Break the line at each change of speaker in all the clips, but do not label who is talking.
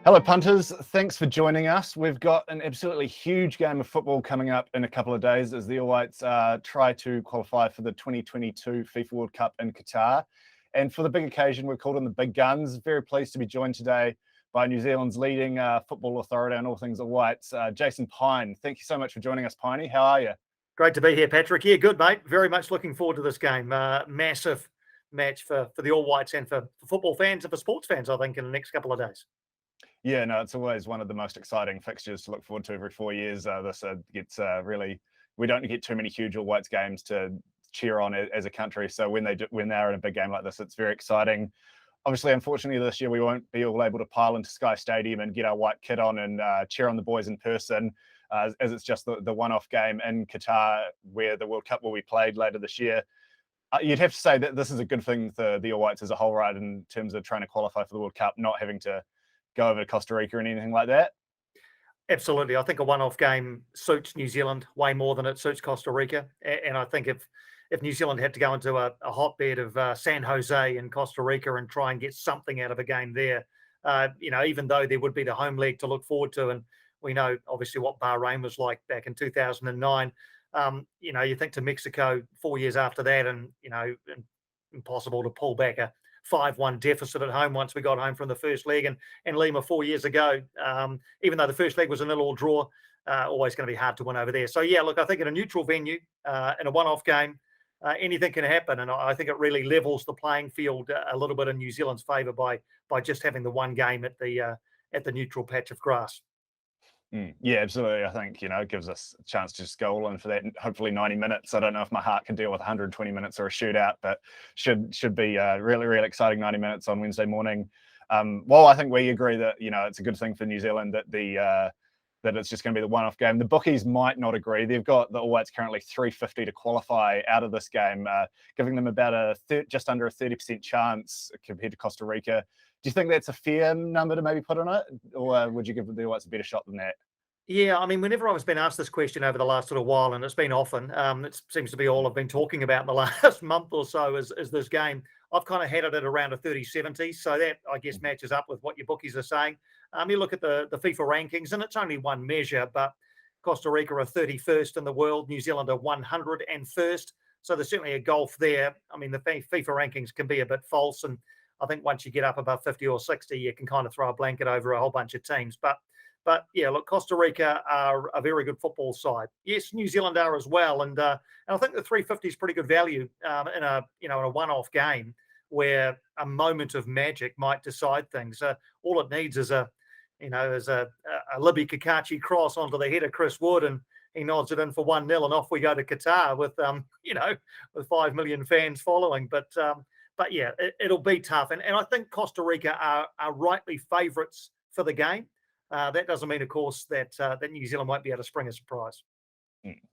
Hello, punters. Thanks for joining us. We've got an absolutely huge game of football coming up in a couple of days as the All Whites try to qualify for the 2022 FIFA World Cup in Qatar. And for the big occasion, we've called on the big guns. Very pleased to be joined today by New Zealand's leading football authority on all things All Whites, Jason Pine. Thank you so much for joining us, Piney. How are you?
Great to be here, Patrick. Yeah, good, mate. Very much looking forward to this game. Massive match for the All Whites and for football fans and for sports fans, I think, in the next couple of days.
Yeah, no, it's always one of the most exciting fixtures to look forward to every 4 years. This gets really, we don't get too many huge All Whites games to cheer on as a country. So when they're in a big game like this, it's very exciting. Obviously, unfortunately, this year we won't be all able to pile into Sky Stadium and get our white kit on and cheer on the boys in person, as it's just the one-off game in Qatar where the World Cup will be played later this year. You'd have to say that this is a good thing for the All Whites as a whole, right, in terms of trying to qualify for the World Cup, not having to go over to Costa Rica and anything like that.
Absolutely. I think a one-off game suits New Zealand way more than it suits Costa Rica. And I think if New Zealand had to go into a hotbed of San Jose and Costa Rica and try and get something out of a game there, even though there would be the home leg to look forward to, and we know obviously what Bahrain was like back in 2009. You think to Mexico 4 years after that, and impossible to pull back a 5-1 deficit at home once we got home from the first leg, and Lima 4 years ago. Even though the first leg was a 0-0 draw, always going to be hard to win over there. So yeah, look, I think in a neutral venue, in a one-off game, anything can happen, and I think it really levels the playing field a little bit in New Zealand's favour by just having the one game at the neutral patch of grass.
Yeah, absolutely. I think, it gives us a chance to just go all in for that. Hopefully 90 minutes. I don't know if my heart can deal with 120 minutes or a shootout, but should be really, really exciting 90 minutes on Wednesday morning. Well, I think we agree that, it's a good thing for New Zealand that that it's just going to be the one-off game. The bookies might not agree. They've got the All Whites currently 350 to qualify out of this game, giving them about just under a 30% chance compared to Costa Rica. Do you think that's a fair number to maybe put on it, or would you give the All Whites a better shot than that?
Yeah, I mean, whenever I was being asked this question over the last little while, and it's been often, it seems to be all I've been talking about in the last month or so is this game. I've kind of had it at around a 30-70, so that, I guess, matches up with what your bookies are saying. You look at the FIFA rankings, and it's only one measure, but Costa Rica are 31st in the world, New Zealand are 101st, so there's certainly a gulf there. I mean, the FIFA rankings can be a bit false, and I think once you get up above 50 or 60, you can kind of throw a blanket over a whole bunch of teams. But yeah, look, Costa Rica are a very good football side. Yes, New Zealand are as well, and I think the 350 is pretty good value in a one-off game where a moment of magic might decide things. All it needs is a Libby Kakachi cross onto the head of Chris Wood, and he nods it in for 1-0, and off we go to Qatar with with 5 million fans following. But yeah, it'll be tough, and I think Costa Rica are rightly favourites for the game. That doesn't mean, of course, that New Zealand won't be able to spring a surprise.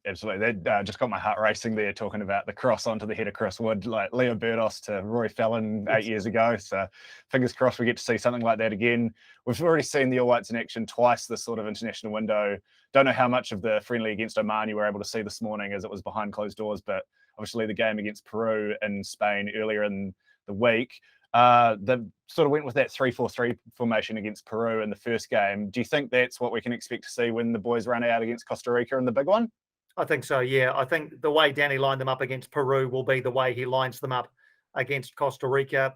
Absolutely. That just got my heart racing there, talking about the cross onto the head of Chris Wood, like Leo Burdos to Roy Fallon 8 years ago. So fingers crossed we get to see something like that again. We've already seen the All Whites in action twice this sort of international window. Don't know how much of the friendly against Oman you were able to see this morning as it was behind closed doors, but obviously the game against Peru and Spain earlier in the week. They sort of went with that 3-4-3 formation against Peru in the first game. Do you think that's what we can expect to see when the boys run out against Costa Rica in the big one?
I think so, yeah. I think the way Danny lined them up against Peru will be the way he lines them up against Costa Rica.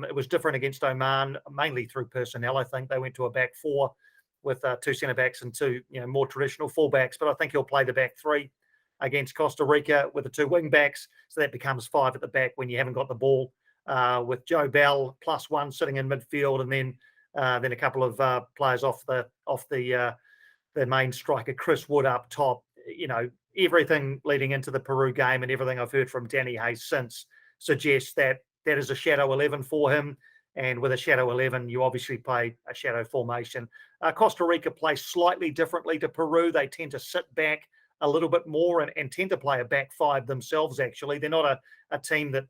It was different against Oman, mainly through personnel. I think they went to a back four with two centre-backs and two more traditional full-backs, but I think he'll play the back three against Costa Rica with the two wing-backs, so that becomes five at the back when you haven't got the ball. With Joe Bell +1 sitting in midfield, and then a couple of players off the main striker, Chris Wood up top. Everything leading into the Peru game and everything I've heard from Danny Hayes since suggests that is a shadow 11 for him. And with a shadow 11, you obviously play a shadow formation. Costa Rica plays slightly differently to Peru. They tend to sit back a little bit more and tend to play a back five themselves, actually. They're not a team that,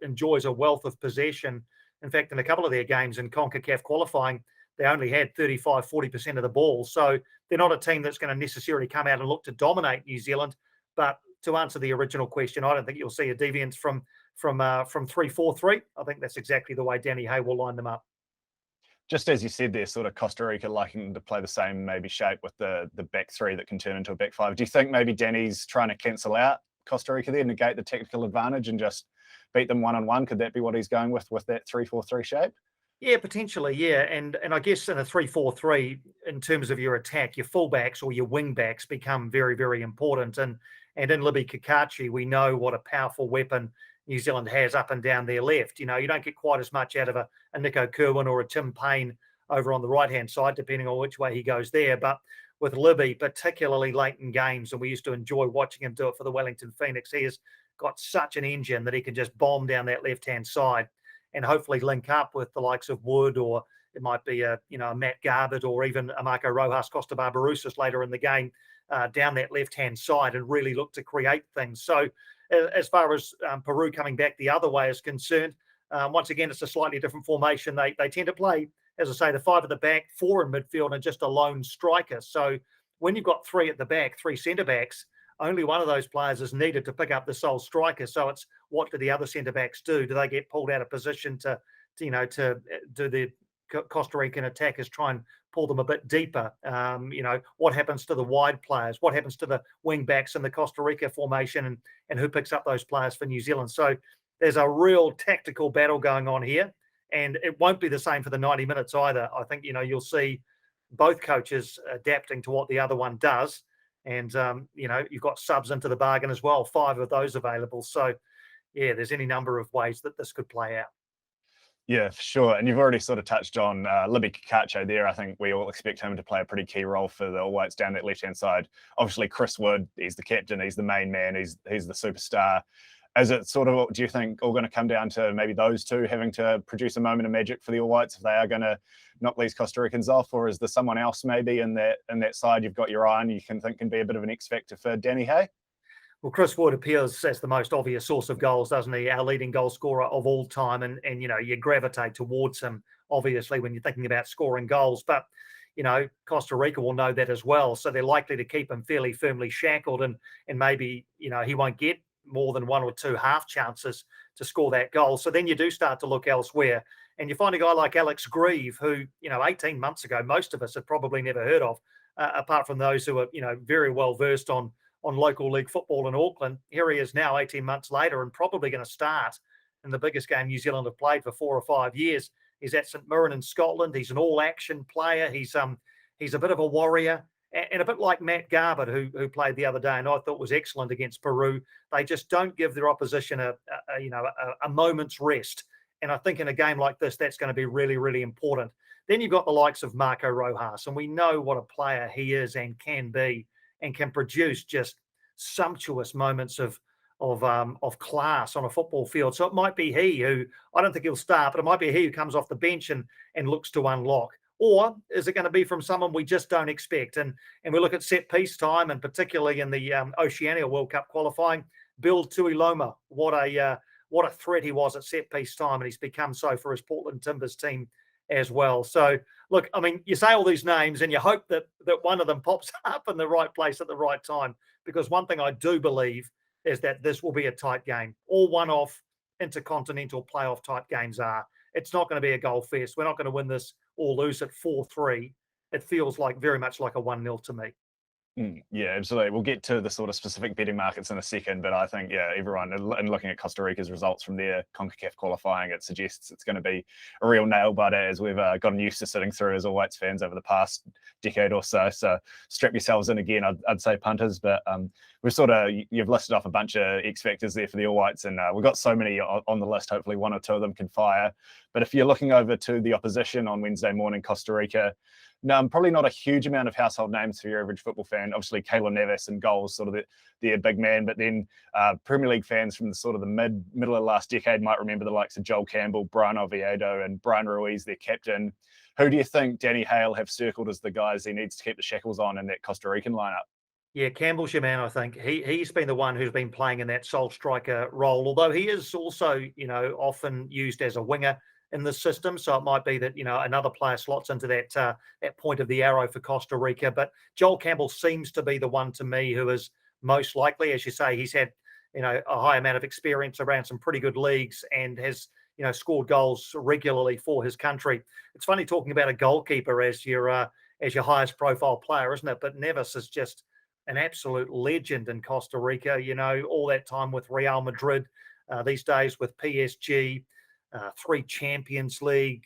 enjoys a wealth of possession. In fact, in a couple of their games in CONCACAF qualifying, they only had 35-40% of the ball. So they're not a team that's going to necessarily come out and look to dominate New Zealand. But to answer the original question, I don't think you'll see a deviance from 3-4-3. I think that's exactly the way Danny Hay will line them up.
Just as you said there, sort of Costa Rica liking to play the same maybe shape with the back three that can turn into a back five. Do you think maybe Danny's trying to cancel out Costa Rica there, negate the technical advantage and just beat them one-on-one? Could that be what he's going with that 3-4-3 shape?
Yeah, potentially, yeah. And I guess in a 3-4-3, in terms of your attack, your fullbacks or your wing backs become very, very important. And in Libby Kakachi, we know what a powerful weapon New Zealand has up and down their left. You know, you don't get quite as much out of a Nico Kerwin or a Tim Payne over on the right-hand side, depending on which way he goes there. But with Libby, particularly late in games, and we used to enjoy watching him do it for the Wellington Phoenix, he has got such an engine that he can just bomb down that left-hand side and hopefully link up with the likes of Wood, or it might be a Matt Garbett, or even a Marco Rojas Costa Barbarouses later in the game down that left-hand side and really look to create things. So as far as Peru coming back the other way is concerned, once again, it's a slightly different formation. They tend to play, as I say, the five at the back, four in midfield, and just a lone striker. So when you've got three at the back, three centre-backs, only one of those players is needed to pick up the sole striker. So it's, what do the other centre backs do? Do they get pulled out of position to do the Costa Rican attackers try and pull them a bit deeper? What happens to the wide players? What happens to the wing backs in the Costa Rica formation, and who picks up those players for New Zealand? So there's a real tactical battle going on here, and it won't be the same for the 90 minutes either. I think, you'll see both coaches adapting to what the other one does. And, you've got subs into the bargain as well, 5 of those available. So, yeah, there's any number of ways that this could play out.
Yeah, for sure. And you've already sort of touched on Libby Kakacho there. I think we all expect him to play a pretty key role for the All Whites down that left-hand side. Obviously, Chris Wood, he's the captain, he's the main man, he's the superstar. Is it sort of, do you think, all going to come down to maybe those two having to produce a moment of magic for the All Whites if they are going to knock these Costa Ricans off? Or is there someone else maybe in that side you've got your eye on, you can think can be a bit of an X factor for Danny Hay?
Well, Chris Wood appears as the most obvious source of goals, doesn't he? Our leading goal scorer of all time. And you gravitate towards him, obviously, when you're thinking about scoring goals. But, Costa Rica will know that as well. So they're likely to keep him fairly firmly shackled. And maybe, he won't get more than 1 or 2 half chances to score that goal. So then you do start to look elsewhere. And you find a guy like Alex Grieve, who, 18 months ago, most of us had probably never heard of, apart from those who are, very well versed on local league football in Auckland. Here he is now 18 months later and probably going to start in the biggest game New Zealand have played for 4 or 5 years. He's at St Mirren in Scotland. He's an all-action player. He's a bit of a warrior, and a bit like Matt Garbett, who played the other day and I thought was excellent against Peru. They just don't give their opposition a moment's rest. And I think in a game like this, that's going to be really, really important. Then you've got the likes of Marco Rojas, and we know what a player he is and can be, and can produce just sumptuous moments of class on a football field. So it might be he who, I don't think he'll start, but it might be he who comes off the bench and looks to unlock. Or is it going to be from someone we just don't expect? And we look at set piece time, and particularly in the Oceania World Cup qualifying, Bill Tuiloma, what a threat he was at set piece time, and he's become so for his Portland Timbers team as well. So look, I mean, you say all these names and you hope that one of them pops up in the right place at the right time, because one thing I do believe is that this will be a tight game. All one-off intercontinental playoff type games are. It's not going to be a goal fest. We're not going to win this or lose it 4-3. It feels very much like a 1-0 to me.
Yeah, absolutely. We'll get to the sort of specific betting markets in a second, but I think, everyone, and looking at Costa Rica's results from their CONCACAF qualifying, it suggests it's going to be a real nail-biter, as we've gotten used to sitting through as All Whites fans over the past decade or so. So strap yourselves in again, I'd say, punters. But you've listed off a bunch of X factors there for the All Whites, and we've got so many on the list. Hopefully 1 or 2 of them can fire. But if you're looking over to the opposition on Wednesday morning, Costa Rica, probably not a huge amount of household names for your average football fan. Obviously, Keylor Navas and goals, sort of their big man. But then Premier League fans from the middle of last decade might remember the likes of Joel Campbell, Brian Oviedo, and Brian Ruiz, their captain. Who do you think Danny Hale have circled as the guys he needs to keep the shackles on in that Costa Rican lineup?
Yeah, Campbell's your man, I think. He's been the one who's been playing in that sole striker role, although he is also, often used as a winger in the system. So it might be that, another player slots into that point of the arrow for Costa Rica. But Joel Campbell seems to be the one to me who is most likely. As you say, he's had, a high amount of experience around some pretty good leagues and has, scored goals regularly for his country. It's funny talking about a goalkeeper as your highest profile player, isn't it? But Neves is just an absolute legend in Costa Rica. All that time with Real Madrid, these days with PSG, 3 Champions League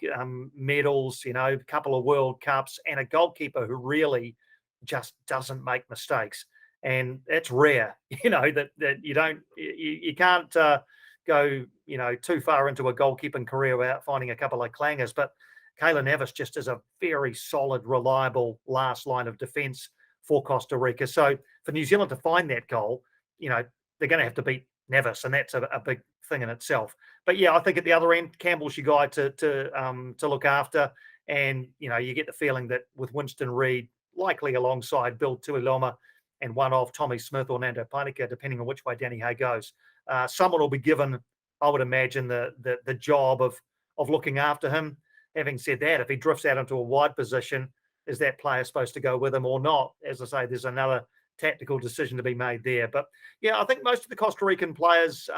medals, a couple of World Cups, and a goalkeeper who really just doesn't make mistakes. And it's rare, that you can't go, too far into a goalkeeping career without finding a couple of clangers. But Keylor Navas just is a very solid, reliable last line of defence for Costa Rica. So for New Zealand to find that goal, they're going to have to beat Nevis, and that's a big thing in itself. But yeah, I think at the other end, Campbell's your guy to look after, and you get the feeling that with Winston Reid likely alongside Bill Tuiloma and one of Tommy Smith or Nando Panica, depending on which way Danny Hay goes, someone will be given, I would imagine, the job of looking after him. Having said that, if he drifts out into a wide position, is that player supposed to go with him or not? As I say, there's another tactical decision to be made there. But yeah, I think most of the Costa Rican players,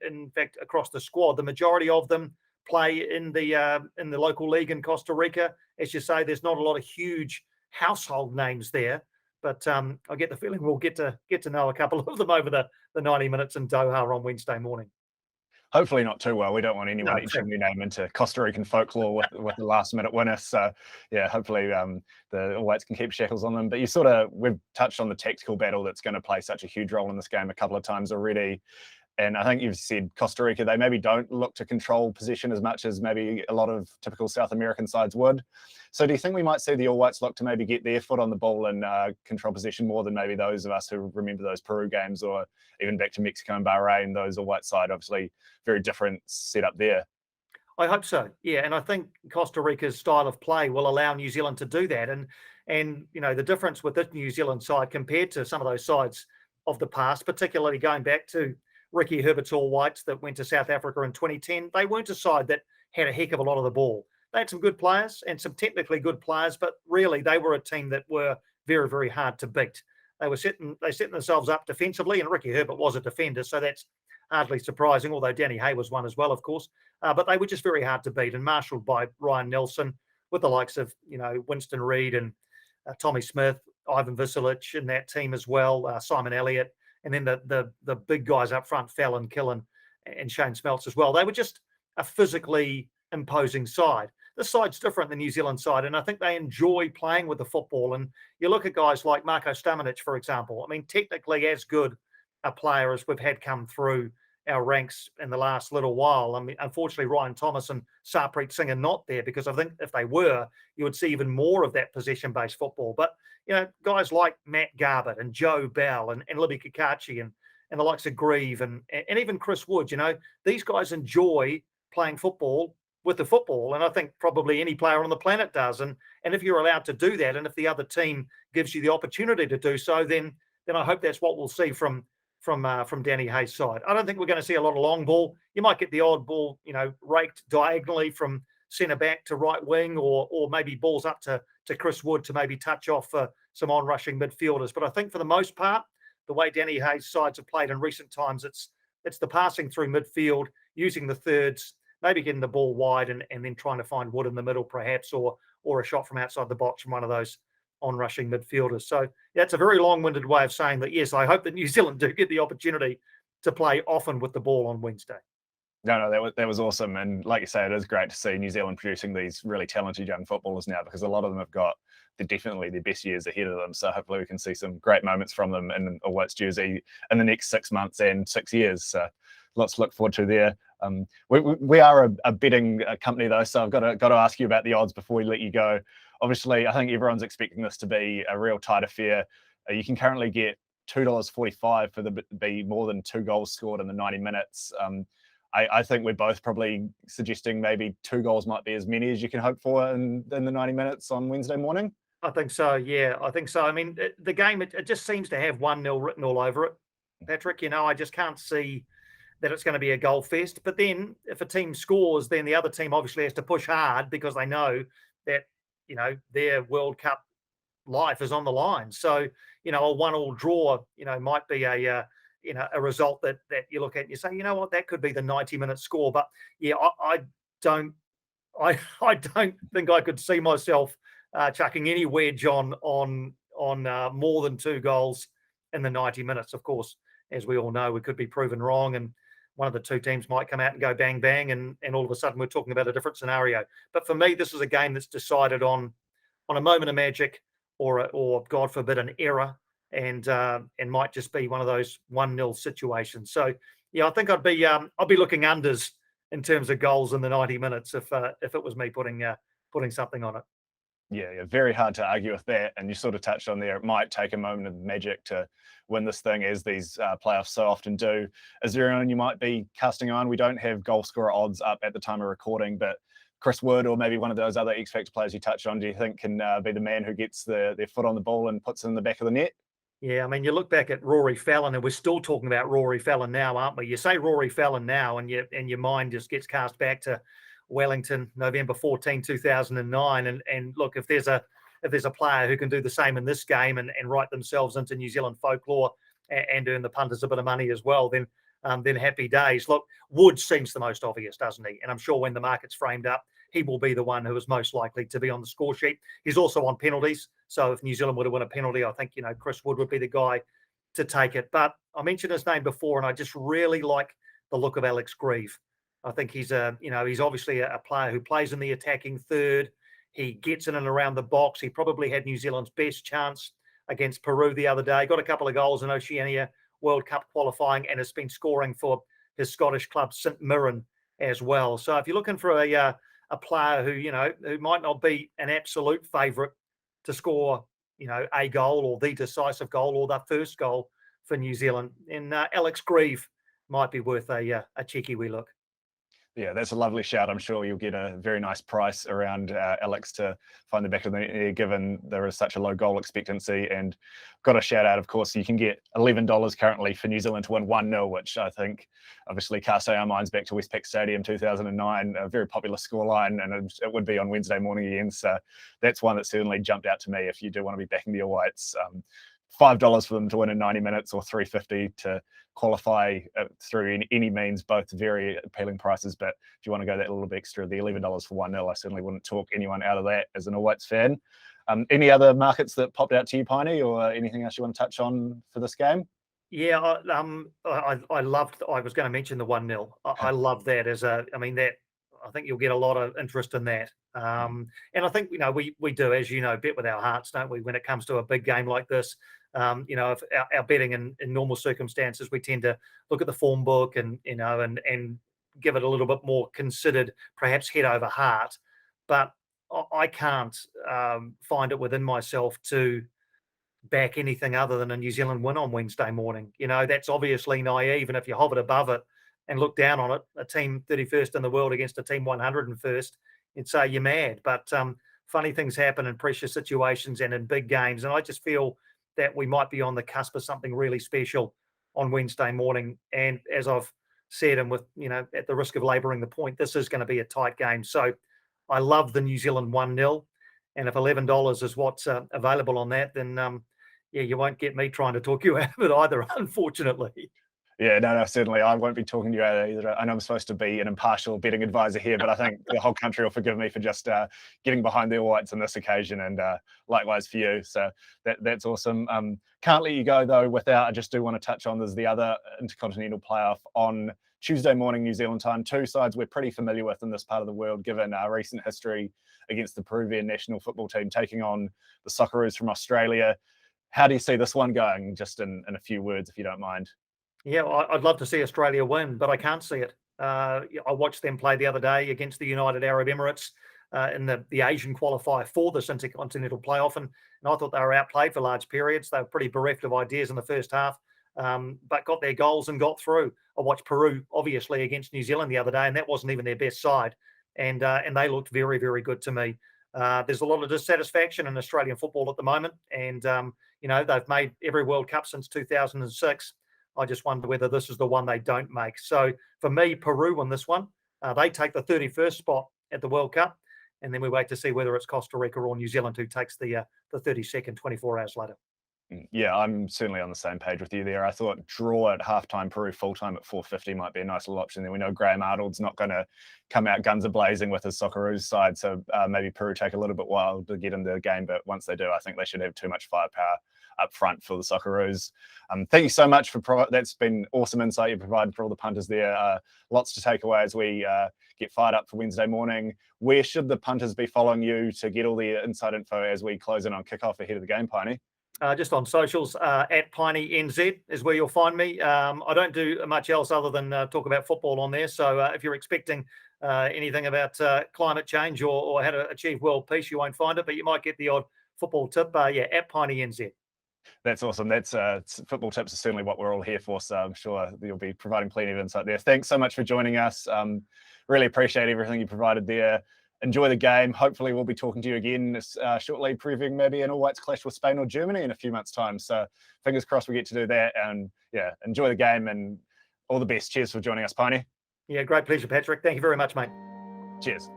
in fact, across the squad, the majority of them play in the local league in Costa Rica. As you say, there's not a lot of huge household names there, but I get the feeling we'll get to know a couple of them over the 90 minutes in Doha on Wednesday morning.
Hopefully not too well. We don't want anyone
No,
etching their name into Costa Rican folklore with the last minute winner. So yeah, hopefully the All Whites can keep shackles on them. But we've touched on the tactical battle that's going to play such a huge role in this game a couple of times already. And I think you've said Costa Rica, they maybe don't look to control possession as much as maybe a lot of typical South American sides would. So do you think we might see the All Whites look to maybe get their foot on the ball and control possession more than maybe those of us who remember those Peru games, or even back to Mexico and Bahrain, those All White side, obviously very different setup there?
I hope so. Yeah, and I think Costa Rica's style of play will allow New Zealand to do that. And the difference with this New Zealand side compared to some of those sides of the past, particularly going back to Ricky Herbert's All Whites that went to South Africa in 2010, they weren't a side that had a heck of a lot of the ball. They had some good players and some technically good players, but really they were a team that were very, very hard to beat. They set themselves up defensively, and Ricky Herbert was a defender, so that's hardly surprising, although Danny Hay was one as well, of course. But they were just very hard to beat and marshalled by Ryan Nelson with the likes of, Winston Reid and Tommy Smith, Ivan Visilic in that team as well, Simon Elliott, and then the big guys up front, Fallon Killen and Shane Smeltz as well. They were just a physically imposing side. This side's different than the New Zealand side, and I think they enjoy playing with the football. And you look at guys like Marko Stamanic, for example. I mean, technically as good a player as we've had come through our ranks in the last little while. I mean, unfortunately, Ryan Thomas and Sarpreet Singh are not there, because I think if they were, you would see even more of that possession-based football. But, guys like Matt Garbett and Joe Bell and Libby Kakachi and the likes of Grieve and even Chris Wood, these guys enjoy playing football with the football. And I think probably any player on the planet does. And if you're allowed to do that, and if the other team gives you the opportunity to do so, then I hope that's what we'll see from Danny Hay's side. I don't think we're going to see a lot of long ball. You might get the odd ball, raked diagonally from centre back to right wing, or maybe balls up to Chris Wood to maybe touch off some on-rushing midfielders. But I think for the most part, the way Danny Hay's sides have played in recent times, it's the passing through midfield, using the thirds, maybe getting the ball wide and then trying to find Wood in the middle perhaps, or a shot from outside the box from one of those on-rushing midfielders. So that's a very long-winded way of saying that, yes, I hope that New Zealand do get the opportunity to play often with the ball on Wednesday.
No, that was awesome. And like you say, it is great to see New Zealand producing these really talented young footballers now, because a lot of them have got definitely their best years ahead of them. So hopefully we can see some great moments from them in a Whites jersey in the next 6 months and 6 years. So lots to look forward to there. We are a betting company though, so I've got to ask you about the odds before we let you go. Obviously, I think everyone's expecting this to be a real tight affair. You can currently get $2.45 for be more than 2 goals scored in the 90 minutes. I think we're both probably suggesting maybe 2 goals might be as many as you can hope for in the 90 minutes on Wednesday morning.
I think so, yeah. I think so. I mean, the game, it just seems to have 1-0 written all over it, Patrick. I just can't see that it's going to be a goal fest. But then if a team scores, then the other team obviously has to push hard, because they know that, their World Cup life is on the line. So, a 1-1 draw, might be a a result that you look at and you say, you know what, that could be the 90-minute score. But yeah, I don't I don't think I could see myself chucking any wedge on more than 2 goals in the 90 minutes. Of course, as we all know, we could be proven wrong, and one of the two teams might come out and go bang bang, and all of a sudden we're talking about a different scenario. But for me, this is a game that's decided on a moment of magic, or God forbid an error, and might just be one of those 1-0 situations. So yeah, I think I'd be looking unders in terms of goals in the 90 minutes if it was me putting something on it.
Yeah, very hard to argue with that. And you sort of touched on there, it might take a moment of magic to win this thing, as these playoffs so often do. Is there anyone you might be casting on? We don't have goal scorer odds up at the time of recording, but Chris Wood, or maybe one of those other X Factor players you touched on, do you think can be the man who gets their foot on the ball and puts it in the back of the net?
Yeah, I mean, you look back at Rory Fallon, and we're still talking about Rory Fallon now, aren't we? You say Rory Fallon now, and your mind just gets cast back to Wellington, November 14, 2009. And look, if there's a player who can do the same in this game and write themselves into New Zealand folklore and earn the punters a bit of money as well, then happy days. Look, Wood seems the most obvious, doesn't he? And I'm sure when the market's framed up, he will be the one who is most likely to be on the score sheet. He's also on penalties. So if New Zealand were to win a penalty, I think, Chris Wood would be the guy to take it. But I mentioned his name before, and I just really like the look of Alex Grieve. I think he's he's obviously a player who plays in the attacking third. He gets in and around the box. He probably had New Zealand's best chance against Peru the other day. Got a couple of goals in Oceania World Cup qualifying, and has been scoring for his Scottish club St Mirren as well. So if you're looking for a player who might not be an absolute favourite to score, a goal or the decisive goal or the first goal for New Zealand, and Alex Grieve might be worth a cheeky wee look.
Yeah, that's a lovely shout. I'm sure you'll get a very nice price around Alex to find the back of the net, given there is such a low goal expectancy. And got a shout out, of course, you can get $11 currently for New Zealand to win 1-0, which I think obviously casts our minds back to Westpac Stadium 2009, a very popular scoreline, and it would be on Wednesday morning again. So that's one that certainly jumped out to me if you do want to be backing the All Whites. $5 for them to win in 90 minutes, or $3.50 to qualify through any means, both very appealing prices. But if you want to go that little bit extra, the $11 for 1-0, I certainly wouldn't talk anyone out of that as an All Whites fan. Any other markets that popped out to you, Piney, or anything else you want to touch on for this game?
Yeah, I loved. I was going to mention the 1-0. I love that that. I think you'll get a lot of interest in that. And I think we do, as you know, bet with our hearts, don't we? When it comes to a big game like this, if our betting in normal circumstances, we tend to look at the form book and give it a little bit more considered, perhaps head over heart. But I can't find it within myself to back anything other than a New Zealand win on Wednesday morning. That's obviously naive. And if you hovered above it and look down on it, a team 31st in the world against a team 101st, you'd say you're mad. But funny things happen in pressure situations and in big games. And I just feel that we might be on the cusp of something really special on Wednesday morning. And as I've said, and with, at the risk of labouring the point, this is going to be a tight game. So I love the New Zealand 1-0. And if $11 is what's available on that, then you won't get me trying to talk you out of it either, unfortunately.
Yeah, no, certainly. I won't be talking to you out either. I know I'm supposed to be an impartial betting advisor here, but I think the whole country will forgive me for just getting behind the All Whites on this occasion, and likewise for you. So that's awesome. Can't let you go, though, without, I just do want to touch on, there's the other intercontinental playoff on Tuesday morning, New Zealand time. Two sides we're pretty familiar with in this part of the world, given our recent history against the Peruvian national football team, taking on the Socceroos from Australia. How do you see this one going, just in a few words, if you don't mind?
Yeah, I'd love to see Australia win, but I can't see it. I watched them play the other day against the United Arab Emirates in the Asian qualifier for this intercontinental playoff, and I thought they were outplayed for large periods. They were pretty bereft of ideas in the first half, but got their goals and got through. I watched Peru, obviously, against New Zealand the other day, and that wasn't even their best side, and they looked very, very good to me. There's a lot of dissatisfaction in Australian football at the moment, and they've made every World Cup since 2006. I just wonder whether this is the one they don't make. So for me, Peru won this one. They take the 31st spot at the World Cup, and then we wait to see whether it's Costa Rica or New Zealand who takes the 32nd 24 hours later.
Yeah, I'm certainly on the same page with you there. I thought draw at halftime, Peru full time at 4:50 might be a nice little option. Then we know Graham Arnold's not going to come out guns a blazing with his Socceroos side, so maybe Peru take a little bit while to get into the game. But once they do, I think they should have too much firepower up front for the Socceroos. Thank you so much for that's been awesome insight you provided for all the punters there. Lots to take away as we get fired up for Wednesday morning. Where should the punters be following you to get all the inside info as we close in on kickoff ahead of the game, Piney?
Just on socials, at Piney NZ is where you'll find me. I don't do much else other than talk about football on there. So if you're expecting anything about climate change or how to achieve world peace, you won't find it, but you might get the odd football tip. Yeah, at Piney NZ.
That's awesome. That's football tips are certainly what we're all here for. So I'm sure you'll be providing plenty of insight there. Thanks so much for joining us. Really appreciate everything you provided there. Enjoy the game. Hopefully we'll be talking to you again shortly, previewing maybe an All Whites clash with Spain or Germany in a few months' time. So fingers crossed we get to do that. And yeah, enjoy the game and all the best. Cheers for joining us, Piney.
Yeah, great pleasure, Patrick. Thank you very much, mate.
Cheers.